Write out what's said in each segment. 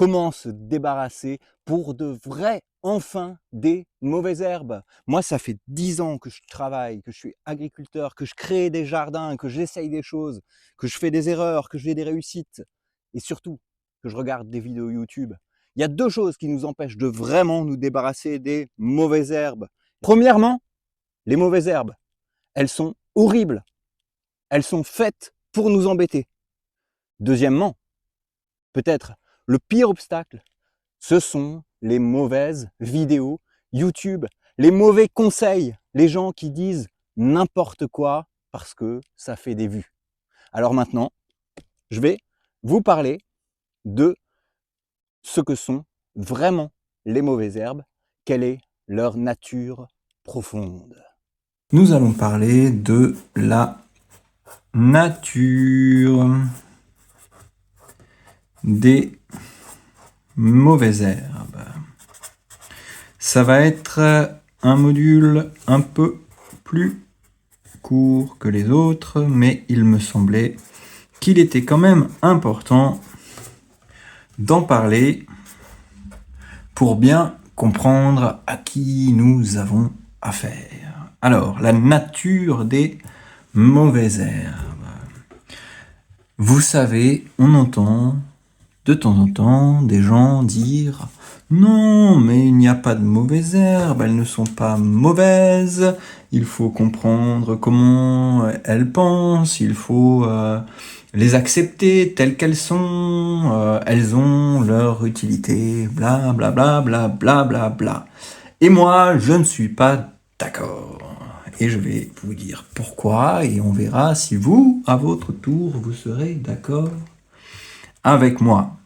Comment se débarrasser pour de vrai, enfin, des mauvaises herbes? Moi, ça fait 10 ans que je travaille, que je suis agriculteur, que je crée des jardins, que j'essaye des choses, que je fais des erreurs, que j'ai des réussites et surtout que je regarde des vidéos YouTube. Il y a 2 choses qui nous empêchent de vraiment nous débarrasser des mauvaises herbes. Premièrement, les mauvaises herbes, elles sont horribles. Elles sont faites pour nous embêter. Deuxièmement, peut-être le pire obstacle, ce sont les mauvaises vidéos YouTube, les mauvais conseils, les gens qui disent n'importe quoi parce que ça fait des vues. Alors maintenant, je vais vous parler de ce que sont vraiment les mauvaises herbes, quelle est leur nature profonde. Nous allons parler de la nature des mauvaises herbes. Ça va être un module un peu plus court que les autres, mais il me semblait qu'il était quand même important d'en parler pour bien comprendre à qui nous avons affaire. Alors, la nature des mauvaises herbes. Vous savez, on entend de temps en temps des gens dire « Non, mais il n'y a pas de mauvaises herbes, elles ne sont pas mauvaises, il faut comprendre comment elles pensent, il faut les accepter telles qu'elles sont, elles ont leur utilité, bla bla bla bla bla bla bla. » Et moi, je ne suis pas d'accord. Et je vais vous dire pourquoi, et on verra si vous, à votre tour, vous serez d'accord avec moi.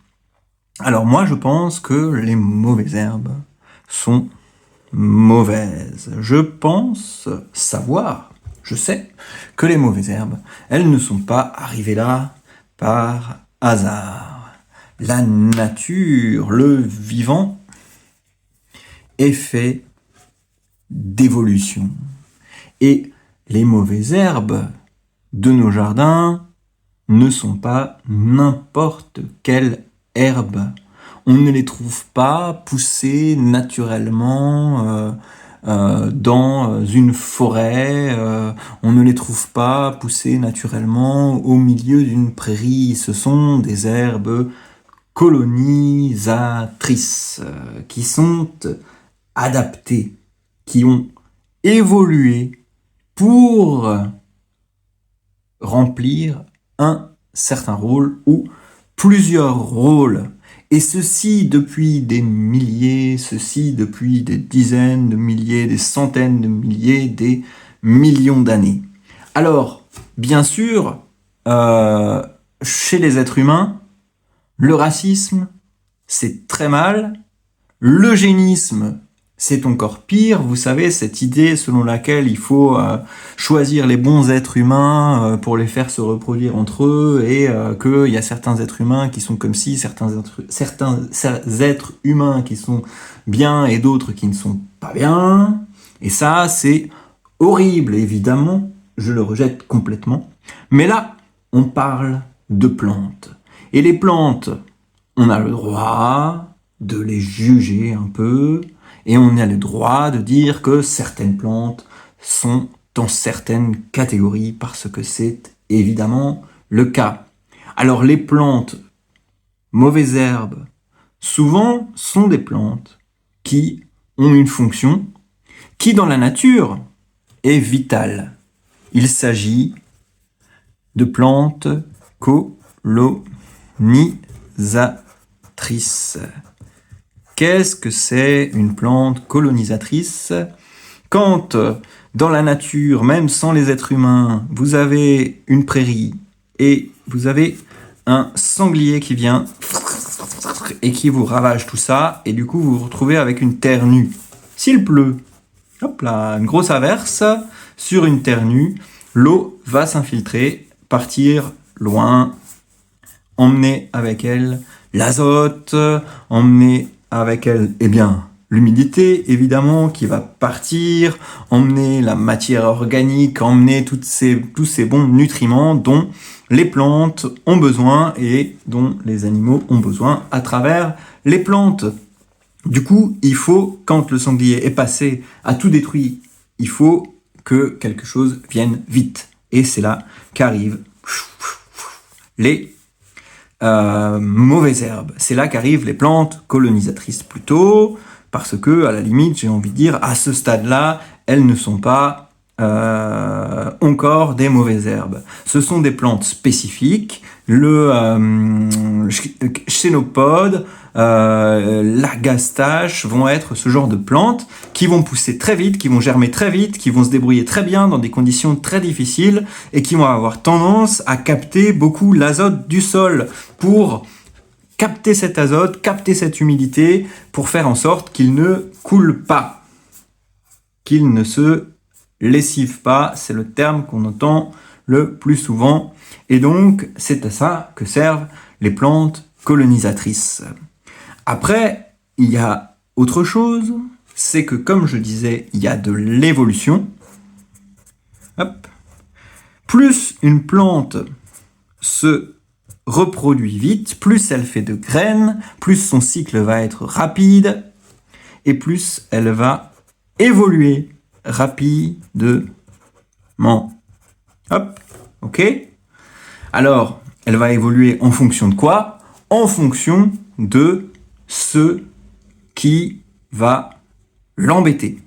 Alors moi, je pense que les mauvaises herbes sont mauvaises. Je pense savoir, je sais, que les mauvaises herbes, elles ne sont pas arrivées là par hasard. La nature, le vivant, est fait d'évolution. Et les mauvaises herbes de nos jardins ne sont pas n'importe quelle herbe. On ne les trouve pas poussées naturellement dans une forêt. On ne les trouve pas poussées naturellement au milieu d'une prairie. Ce sont des herbes colonisatrices qui sont adaptées, qui ont évolué pour remplir un certain rôle ou plusieurs rôles. Et ceci depuis des milliers, ceci depuis des dizaines de milliers, des centaines de milliers, des millions d'années. Alors, bien sûr, chez les êtres humains, le racisme, c'est très mal. L'eugénisme, c'est encore pire. Vous savez, cette idée selon laquelle il faut choisir les bons êtres humains pour les faire se reproduire entre eux et qu'il y a certains êtres humains qui sont comme ci, certains êtres humains qui sont bien et d'autres qui ne sont pas bien. Et ça, c'est horrible, évidemment. Je le rejette complètement. Mais là, on parle de plantes. Et les plantes, on a le droit de les juger un peu, et on a le droit de dire que certaines plantes sont dans certaines catégories parce que c'est évidemment le cas. Alors les plantes mauvaises herbes, souvent sont des plantes qui ont une fonction qui dans la nature est vitale. Il s'agit de plantes colonisatrices. Qu'est-ce que c'est une plante colonisatrice? Quand dans la nature, même sans les êtres humains, vous avez une prairie et vous avez un sanglier qui vient et qui vous ravage tout ça, et du coup vous vous retrouvez avec une terre nue. S'il pleut, hop là, une grosse averse sur une terre nue, l'eau va s'infiltrer, partir loin, emmener avec elle l'azote, emmener avec elle, l'humidité, évidemment, qui va partir, emmener la matière organique, emmener tous ces bons nutriments dont les plantes ont besoin et dont les animaux ont besoin à travers les plantes. Du coup, il faut, quand le sanglier est passé à tout détruire, il faut que quelque chose vienne vite. Et c'est là qu'arrivent les mauvaises herbes. C'est là qu'arrivent les plantes colonisatrices plutôt, parce que, à la limite, j'ai envie de dire, à ce stade-là, elles ne sont pas encore des mauvaises herbes. Ce sont des plantes spécifiques, le chénopode, l'agastache vont être ce genre de plantes qui vont pousser très vite, qui vont germer très vite, qui vont se débrouiller très bien dans des conditions très difficiles et qui vont avoir tendance à capter beaucoup l'azote du sol pour capter cet azote, capter cette humidité pour faire en sorte qu'il ne coule pas, qu'il ne se lessive pas, c'est le terme qu'on entend le plus souvent. Et donc, c'est à ça que servent les plantes colonisatrices. Après, il y a autre chose, c'est que, comme je disais, il y a de l'évolution. Hop. Plus une plante se reproduit vite, plus elle fait de graines, plus son cycle va être rapide, et plus elle va évoluer rapidement. Hop, ok. Alors, elle va évoluer en fonction de quoi? En fonction de ce qui va l'embêter.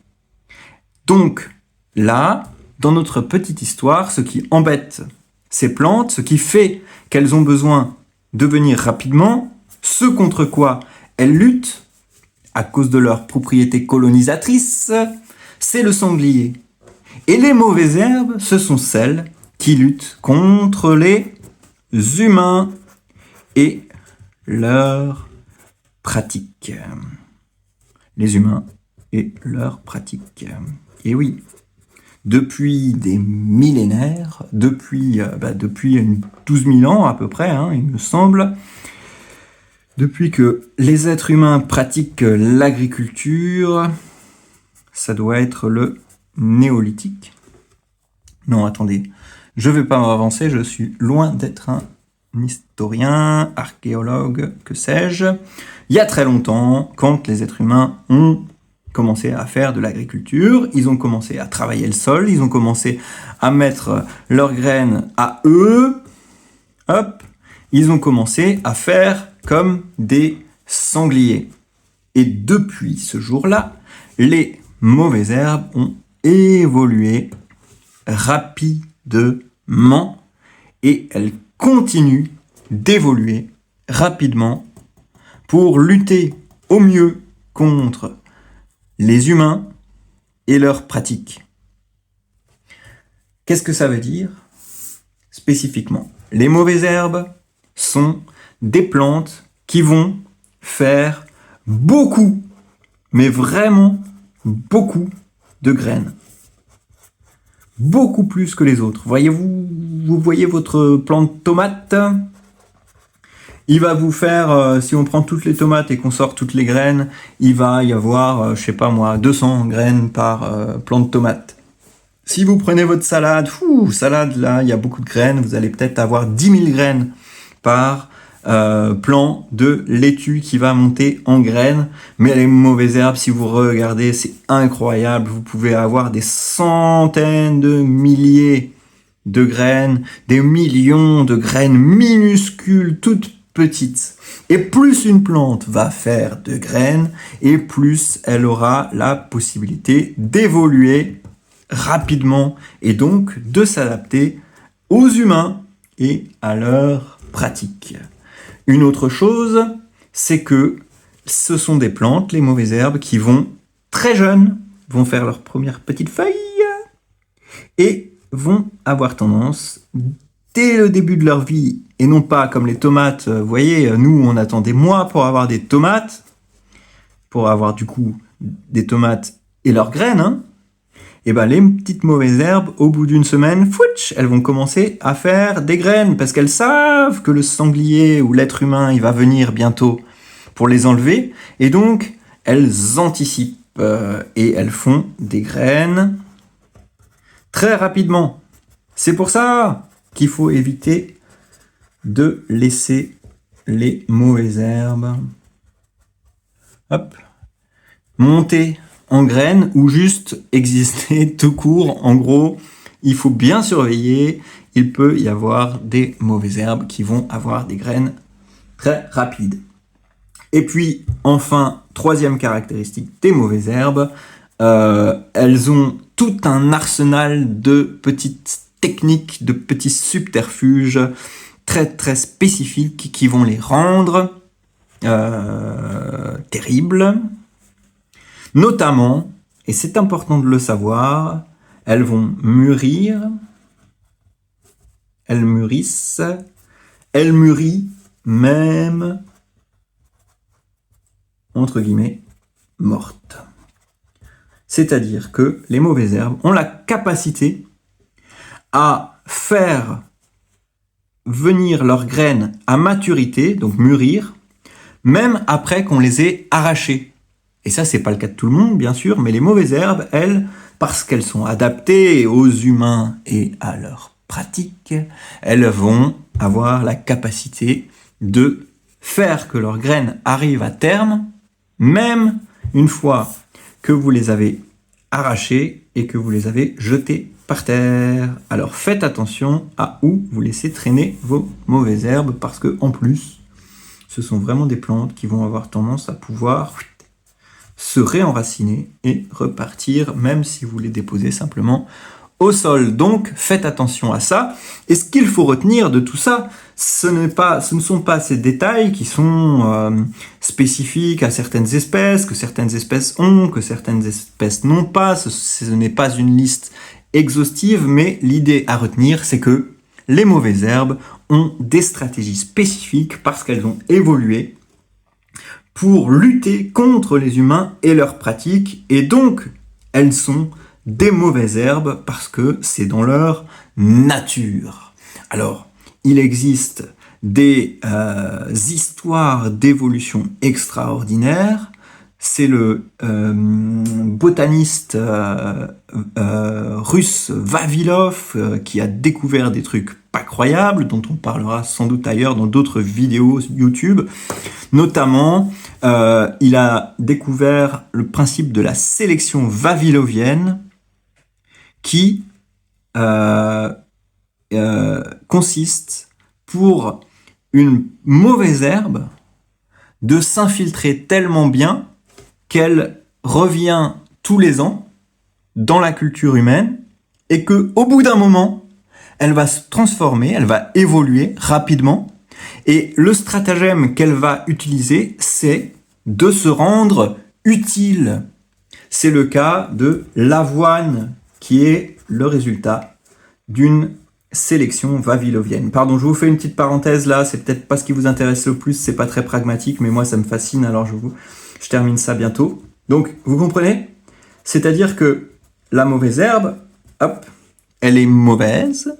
Donc, là, dans notre petite histoire, ce qui embête ces plantes, ce qui fait qu'elles ont besoin de venir rapidement, ce contre quoi elles luttent, à cause de leur propriété colonisatrice, c'est le sanglier. Et les mauvaises herbes, ce sont celles qui luttent contre les humains et leurs pratiques. Les humains et leurs pratiques. Et oui, depuis des millénaires, depuis 12 000 ans à peu près, il me semble, depuis que les êtres humains pratiquent l'agriculture, ça doit être le néolithique. Non, attendez, je ne vais pas m'avancer, je suis loin d'être un historien, archéologue, que sais-je. Il y a très longtemps, quand les êtres humains ont commencé à faire de l'agriculture, ils ont commencé à travailler le sol, ils ont commencé à mettre leurs graines à eux, hop, ils ont commencé à faire comme des sangliers. Et depuis ce jour-là, les mauvaises herbes ont évolué rapidement et elles continuent d'évoluer rapidement pour lutter au mieux contre les humains et leurs pratiques. Qu'est-ce que ça veut dire spécifiquement? Les mauvaises herbes sont des plantes qui vont faire beaucoup, mais vraiment beaucoup de graines. Beaucoup plus que les autres. Vous voyez votre plant de tomate? Il va vous faire, si on prend toutes les tomates et qu'on sort toutes les graines, il va y avoir, 200 graines par plant de tomate. Si vous prenez votre salade, salade là, il y a beaucoup de graines, vous allez peut-être avoir 10 000 graines par plant de laitue qui va monter en graines. Mais les mauvaises herbes, si vous regardez, c'est incroyable. Vous pouvez avoir des centaines de milliers de graines, des millions de graines minuscules, toutes petites. Et plus une plante va faire de graines, et plus elle aura la possibilité d'évoluer rapidement et donc de s'adapter aux humains et à leurs pratiques. Une autre chose, c'est que ce sont des plantes, les mauvaises herbes, qui vont très jeunes, vont faire leurs premières petites feuilles et vont avoir tendance, dès le début de leur vie, et non pas comme les tomates, vous voyez, nous on attend des mois pour avoir des tomates, pour avoir du coup des tomates et leurs graines, et ben les petites mauvaises herbes, au bout d'une semaine, elles vont commencer à faire des graines, parce qu'elles savent que le sanglier ou l'être humain, il va venir bientôt pour les enlever, et donc elles anticipent, et elles font des graines très rapidement. C'est pour ça qu'il faut éviter de laisser les mauvaises herbes monter en graines ou juste exister tout court. En gros, il faut bien surveiller. Il peut y avoir des mauvaises herbes qui vont avoir des graines très rapides. Et puis, enfin, troisième caractéristique des mauvaises herbes, elles ont tout un arsenal de petites techniques, de petits subterfuges très très spécifiques qui vont les rendre terribles. Notamment, et c'est important de le savoir, elles vont mûrir, elles mûrissent, elles mûrissent même, entre guillemets, mortes. C'est-à-dire que les mauvaises herbes ont la capacité à faire venir leurs graines à maturité, donc mûrir, même après qu'on les ait arrachées. Et ça, c'est pas le cas de tout le monde, bien sûr, mais les mauvaises herbes, elles, parce qu'elles sont adaptées aux humains et à leur pratique, elles vont avoir la capacité de faire que leurs graines arrivent à terme, même une fois que vous les avez arrachées et que vous les avez jetées par terre. Alors faites attention à où vous laissez traîner vos mauvaises herbes, parce que en plus, ce sont vraiment des plantes qui vont avoir tendance à pouvoir se réenraciner et repartir, même si vous les déposez simplement au sol. Donc faites attention à ça. Et ce qu'il faut retenir de tout ça, ce ne sont pas ces détails qui sont spécifiques à certaines espèces, que certaines espèces ont, que certaines espèces n'ont pas. Ce n'est pas une liste exhaustive, mais l'idée à retenir, c'est que les mauvaises herbes ont des stratégies spécifiques parce qu'elles ont évolué pour lutter contre les humains et leurs pratiques, et donc elles sont des mauvaises herbes parce que c'est dans leur nature. Alors, il existe des histoires d'évolution extraordinaires. C'est le botaniste russe Vavilov qui a découvert des trucs pas croyables, dont on parlera sans doute ailleurs dans d'autres vidéos YouTube. Notamment, il a découvert le principe de la sélection vavilovienne qui consiste pour une mauvaise herbe de s'infiltrer tellement bien qu'elle revient tous les ans dans la culture humaine et qu'au bout d'un moment, elle va se transformer, elle va évoluer rapidement. Et le stratagème qu'elle va utiliser, c'est de se rendre utile. C'est le cas de l'avoine, qui est le résultat d'une sélection vavilovienne. Pardon, je vous fais une petite parenthèse là, c'est peut-être pas ce qui vous intéresse le plus, c'est pas très pragmatique, mais moi ça me fascine, alors je termine ça bientôt. Donc, vous comprenez ? C'est-à-dire que la mauvaise herbe, elle est mauvaise,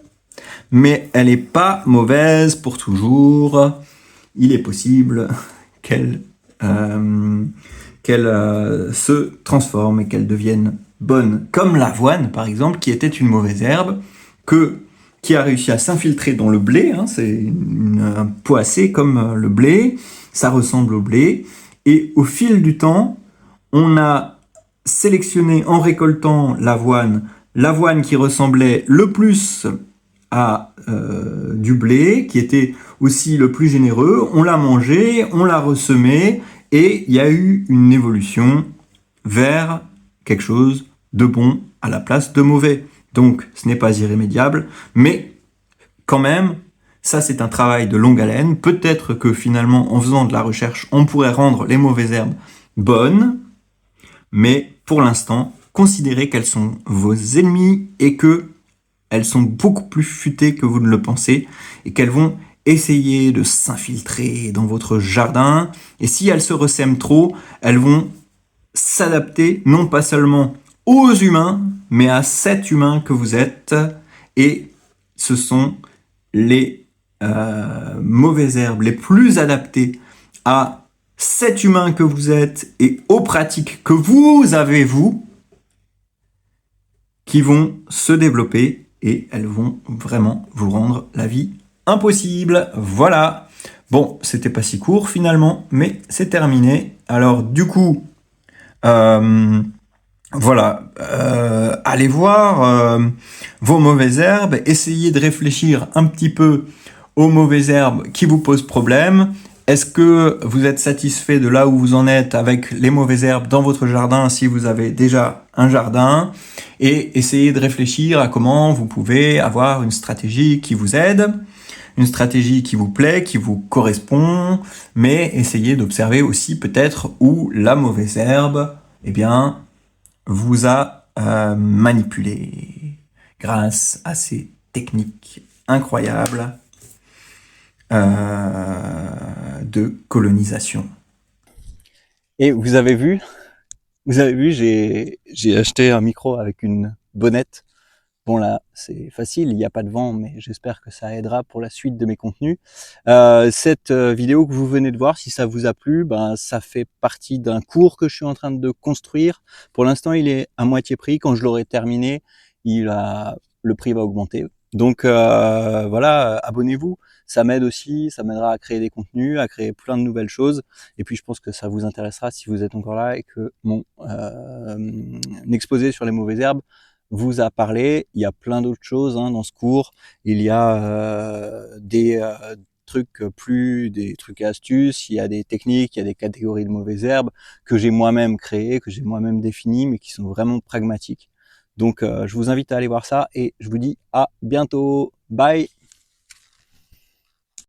mais elle n'est pas mauvaise pour toujours. Il est possible qu'elle se transforme et qu'elle devienne bonne. Comme l'avoine, par exemple, qui était une mauvaise herbe, qui a réussi à s'infiltrer dans le blé. C'est un poissé comme le blé, ça ressemble au blé. Et au fil du temps, on a sélectionné en récoltant l'avoine qui ressemblait le plus à du blé, qui était aussi le plus généreux. On l'a mangé, on l'a ressemé, et il y a eu une évolution vers quelque chose de bon à la place de mauvais. Donc, ce n'est pas irrémédiable, mais quand même, ça c'est un travail de longue haleine. Peut-être que finalement, en faisant de la recherche, on pourrait rendre les mauvaises herbes bonnes, mais pour l'instant, considérez qu'elles sont vos ennemis et qu'elles sont beaucoup plus futées que vous ne le pensez et qu'elles vont essayer de s'infiltrer dans votre jardin. Et si elles se ressèment trop, elles vont s'adapter non pas seulement aux humains, mais à cet humain que vous êtes. Et ce sont les mauvaises herbes les plus adaptées à cet humain que vous êtes et aux pratiques que vous avez, vous, qui vont se développer et elles vont vraiment vous rendre la vie impossible. Voilà. Bon, c'était pas si court finalement, mais c'est terminé. Alors du coup, voilà, allez voir vos mauvaises herbes, essayez de réfléchir un petit peu aux mauvaises herbes qui vous posent problème. Est-ce que vous êtes satisfait de là où vous en êtes avec les mauvaises herbes dans votre jardin si vous avez déjà un jardin? Et essayez de réfléchir à comment vous pouvez avoir une stratégie qui vous aide, une stratégie qui vous plaît, qui vous correspond, mais essayez d'observer aussi peut-être où la mauvaise herbe, eh bien, vous a manipulé grâce à ces techniques incroyables de colonisation. Et vous avez vu, j'ai acheté un micro avec une bonnette. Bon là, c'est facile, il n'y a pas de vent, mais j'espère que ça aidera pour la suite de mes contenus. Cette vidéo que vous venez de voir, si ça vous a plu, ben, ça fait partie d'un cours que je suis en train de construire. Pour l'instant, il est à moitié prix. Quand je l'aurai terminé, le prix va augmenter. Donc voilà, abonnez-vous. Ça m'aide aussi, ça m'aidera à créer des contenus, à créer plein de nouvelles choses. Et puis je pense que ça vous intéressera si vous êtes encore là et que mon exposé sur les mauvaises herbes vous a parlé. Il y a plein d'autres choses dans ce cours. Il y a des trucs et astuces, il y a des techniques, il y a des catégories de mauvaises herbes que j'ai moi-même créées, que j'ai moi-même définies, mais qui sont vraiment pragmatiques. Donc je vous invite à aller voir ça et je vous dis à bientôt. Bye!